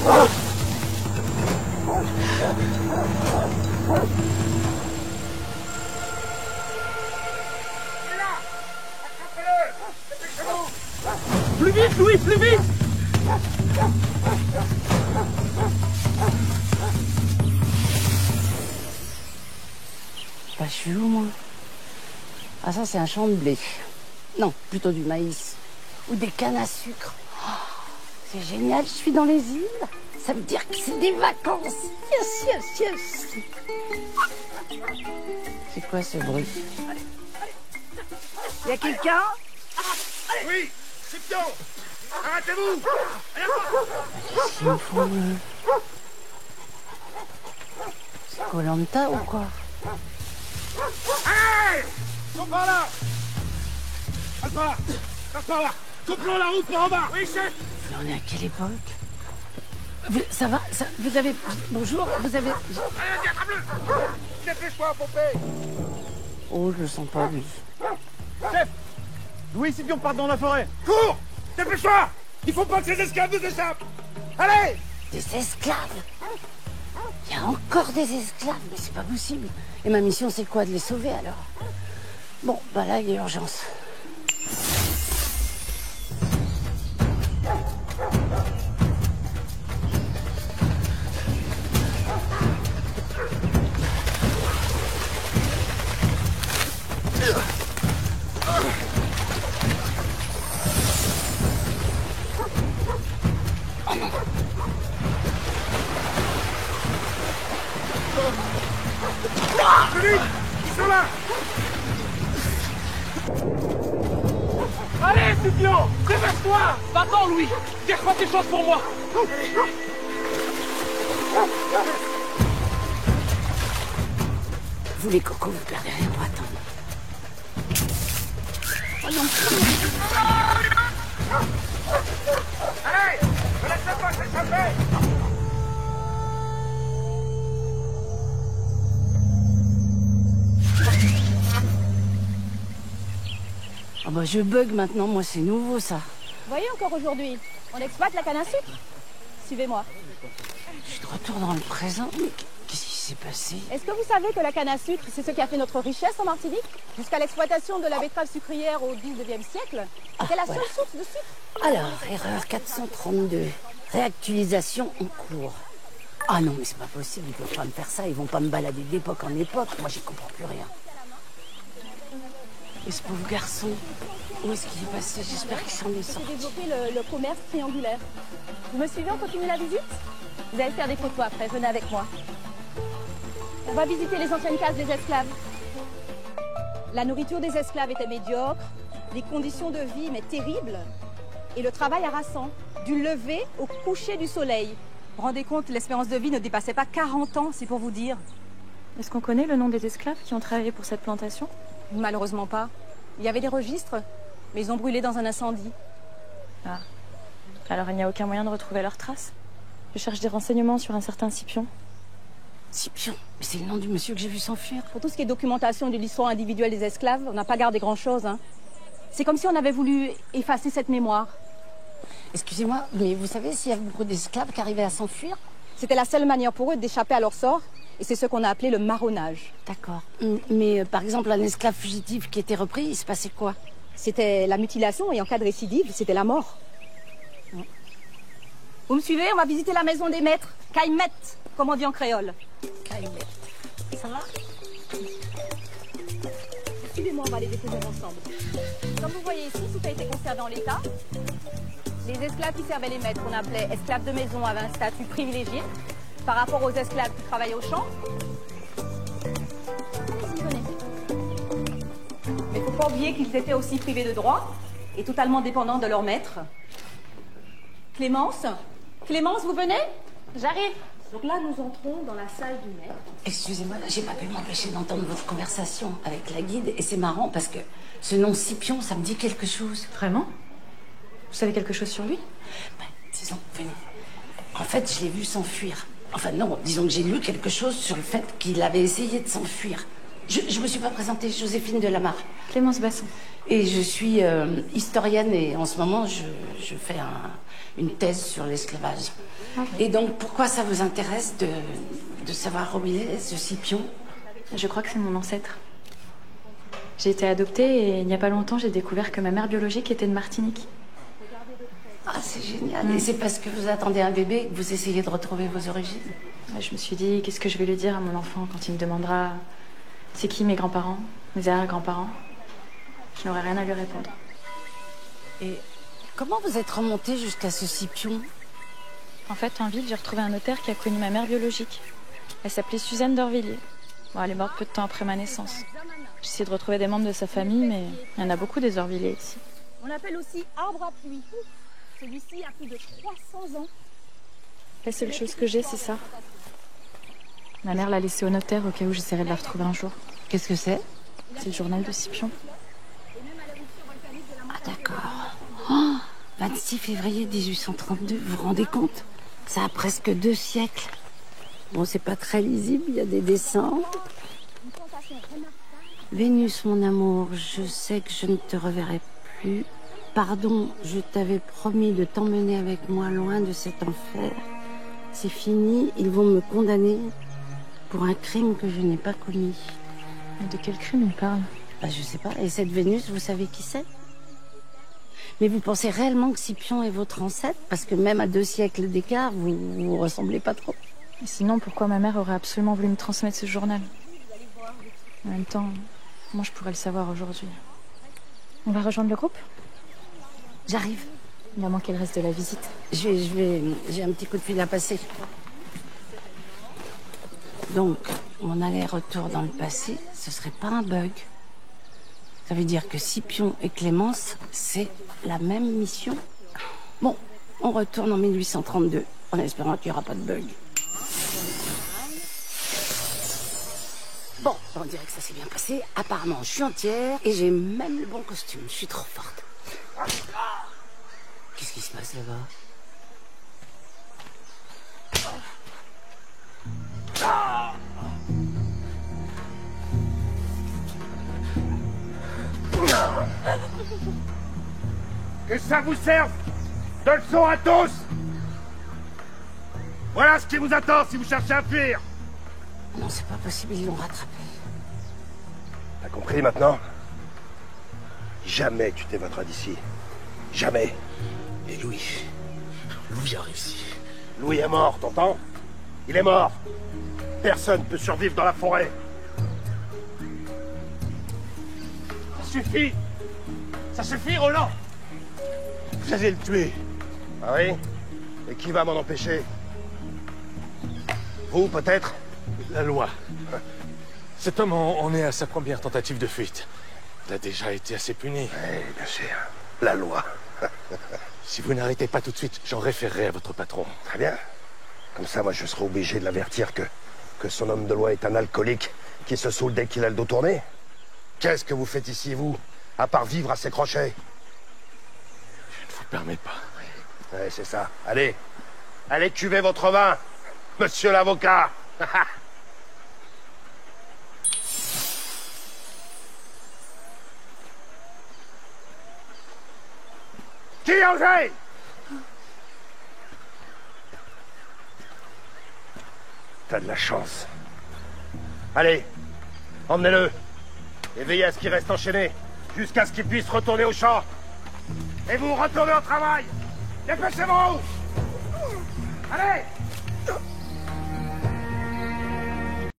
Plus vite, Louis, plus vite! Bah, je suis où, moi? Ah, ça, c'est un champ de blé. Non, plutôt du maïs. Ou des cannes à sucre. Oh, c'est génial, je suis dans les îles. Ça veut dire que c'est des vacances. Yes, yes, yes. C'est quoi ce bruit? Y a quelqu'un? Oui, c'est bien. Arrêtez-vous. Qu'est-ce qu'ils me font, C'est Koh-Lanta ou quoi? Hey! Ils sont par là. Passe par là. Passe par là. Couplons la route par en bas. Oui, chef. Mais on est à quelle époque? Ça va ça, vous avez... Bonjour, vous avez... Allez, attrape-le. Dépêche-toi, Pompée. Oh, je le sens pas, lui. Chef! Louis et Scipion partent dans la forêt. Cours. Dépêche-toi. Il faut pas que ces esclaves nous échappent. Allez. Des esclaves? Il y a encore des esclaves, mais c'est pas possible. Et ma mission, c'est quoi? De les sauver, alors? Bon, bah là, il y a urgence. Plus vite. Ils sont là. Allez, Scipion! Dépêche-toi! Va-t'en, Louis! Tire pas tes choses pour moi! Vous, les cocos, vous perdez rien pour attendre. Allez. Ne laissez pas s'échapper. Ah bah, je bug maintenant, moi, c'est nouveau, ça. Voyez encore aujourd'hui, on exploite la canne à sucre. Suivez-moi. Je suis de retour dans le présent. Mais qu'est-ce qui s'est passé? Est-ce que vous savez que la canne à sucre, c'est ce qui a fait notre richesse en Martinique? Jusqu'à l'exploitation de la betterave sucrière au 19e siècle, c'était la seule source de sucre. Alors, erreur 432. Réactualisation en cours. Ah non, mais c'est pas possible, ils peuvent pas me faire ça, ils vont pas me balader d'époque en époque. Moi, j'y comprends plus rien. Et ce pauvre garçon, où est-ce qu'il est passé? J'espère qu'il s'en est J'ai sorti. développé le commerce triangulaire. Vous me suivez, on continue la visite? Vous allez faire des photos après, venez avec moi. On va visiter les anciennes cases des esclaves. La nourriture des esclaves était médiocre, les conditions de vie mais terribles, et le travail harassant, du lever au coucher du soleil. Vous vous rendez compte, l'espérance de vie ne dépassait pas 40 ans, c'est pour vous dire. Est-ce qu'on connaît le nom des esclaves qui ont travaillé pour cette plantation? Malheureusement pas. Il y avait des registres, mais ils ont brûlé dans un incendie. Ah. Alors il n'y a aucun moyen de retrouver leurs traces? Je cherche des renseignements sur un certain Scipion. Scipion, mais c'est le nom du monsieur que j'ai vu s'enfuir. Pour tout ce qui est documentation de l'histoire individuelle des esclaves, on n'a pas gardé grand-chose. Hein. C'est comme si on avait voulu effacer cette mémoire. Excusez-moi, mais vous savez s'il y a beaucoup d'esclaves qui arrivaient à s'enfuir? C'était la seule manière pour eux d'échapper à leur sort, et c'est ce qu'on a appelé le marronnage. D'accord. Mais par exemple, un esclave fugitif qui était repris, il se passait quoi? C'était la mutilation, et en cas de récidive, c'était la mort. Vous me suivez? On va visiter la maison des maîtres. Caïmet, comme on dit en créole. Caïmet. Ça va? Suivez-moi, on va les découvrir ensemble. Comme vous voyez ici, tout a été conservé en l'état. Les esclaves qui servaient les maîtres, qu'on appelait esclaves de maison, avaient un statut privilégié par rapport aux esclaves qui travaillaient au champ. Allez-y, venez. Mais il ne faut pas oublier qu'ils étaient aussi privés de droits et totalement dépendants de leur maître. Clémence? Clémence, vous venez? J'arrive. Donc là, nous entrons dans la salle du maître. Excusez-moi, j'ai pas pu m'empêcher d'entendre votre conversation avec la guide, et c'est marrant parce que ce nom Scipion, ça me dit quelque chose. Vraiment? Vous savez quelque chose sur lui? Ben, disons, venez. En fait, je l'ai vu s'enfuir. Enfin non, disons que j'ai lu quelque chose sur le fait qu'il avait essayé de s'enfuir. Je me suis pas présentée, Joséphine Delamarre. Clémence Basson. Et je suis historienne et en ce moment, je fais une thèse sur l'esclavage. Et donc, pourquoi ça vous intéresse de savoir où il est, ce Scipion? Je crois que c'est mon ancêtre. J'ai été adoptée et il n'y a pas longtemps, j'ai découvert que ma mère biologique était de Martinique. Ah, c'est génial. Et c'est parce que vous attendez un bébé que vous essayez de retrouver vos origines? Je me suis dit, qu'est-ce que je vais lui dire à mon enfant quand il me demandera c'est qui mes grands-parents, mes arrière-grands-parents? Je n'aurai rien à lui répondre. Et comment vous êtes remonté jusqu'à ce Scipion? En fait, en ville, j'ai retrouvé un notaire qui a connu ma mère biologique. Elle s'appelait Suzanne d'Orvilliers. Bon, elle est morte peu de temps après ma naissance. J'ai essayé de retrouver des membres de sa famille, mais il y en a beaucoup des Orvilliers ici. On l'appelle aussi arbre à pluie. Celui-ci a plus de 300 ans. La seule chose que j'ai, c'est ça. Ma mère l'a laissé au notaire au cas où j'essaierais de la retrouver un jour. Qu'est-ce que c'est? C'est le journal de Scipion. Ah, d'accord. Oh, 26 février 1832, vous vous rendez compte? Ça a presque 2 siècles. Bon, c'est pas très lisible, il y a des dessins. Vénus, mon amour, je sais que je ne te reverrai plus. Pardon, je t'avais promis de t'emmener avec moi loin de cet enfer. C'est fini, ils vont me condamner pour un crime que je n'ai pas commis. Mais de quel crime il parle? Bah, je sais pas. Et cette Vénus, vous savez qui c'est? Mais vous pensez réellement que Scipion est votre ancêtre? Parce que même à 2 siècles d'écart, vous ressemblez pas trop. Et sinon, pourquoi ma mère aurait absolument voulu me transmettre ce journal? En même temps, moi je pourrais le savoir aujourd'hui. On va rejoindre le groupe? J'arrive. Il y a moins qu'elle reste de la visite. J'ai un petit coup de fil à passer. Donc, mon aller-retour dans le passé, ce serait pas un bug. Ça veut dire que Scipion et Clémence, c'est la même mission. Bon, on retourne en 1832, en espérant qu'il n'y aura pas de bug. Bon, on dirait que ça s'est bien passé. Apparemment, je suis entière et j'ai même le bon costume. Je suis trop forte. Qu'est-ce qui se passe là-bas? Que ça vous serve de leçon à tous. Voilà ce qui vous attend si vous cherchez à fuir. Non, c'est pas possible, ils l'ont rattrapé. T'as compris maintenant? Jamais tu t'évaderas d'ici. Jamais. Et Louis a réussi. Louis est mort, t'entends? Il est mort. Personne ne peut survivre dans la forêt. Ça suffit. Ça suffit, Roland. Vous allez le tuer. Ah oui? Et qui va m'en empêcher? Vous, peut-être? La loi. Cet homme en est à sa première tentative de fuite. Il a déjà été assez puni. Oui, bien sûr. La loi. Si vous n'arrêtez pas tout de suite, j'en référerai à votre patron. Très bien. Comme ça, moi, je serai obligé de l'avertir que son homme de loi est un alcoolique qui se saoule dès qu'il a le dos tourné. Qu'est-ce que vous faites ici, vous, à part vivre à ses crochets? Je ne vous permets pas. Oui, c'est ça. Allez. Allez cuver votre vin, monsieur l'avocat. Qui a osé? T'as de la chance. Allez, emmenez-le. Et veillez à ce qu'il reste enchaîné, jusqu'à ce qu'il puisse retourner au champ. Et vous retournez au travail. Dépêchez-vous. Allez.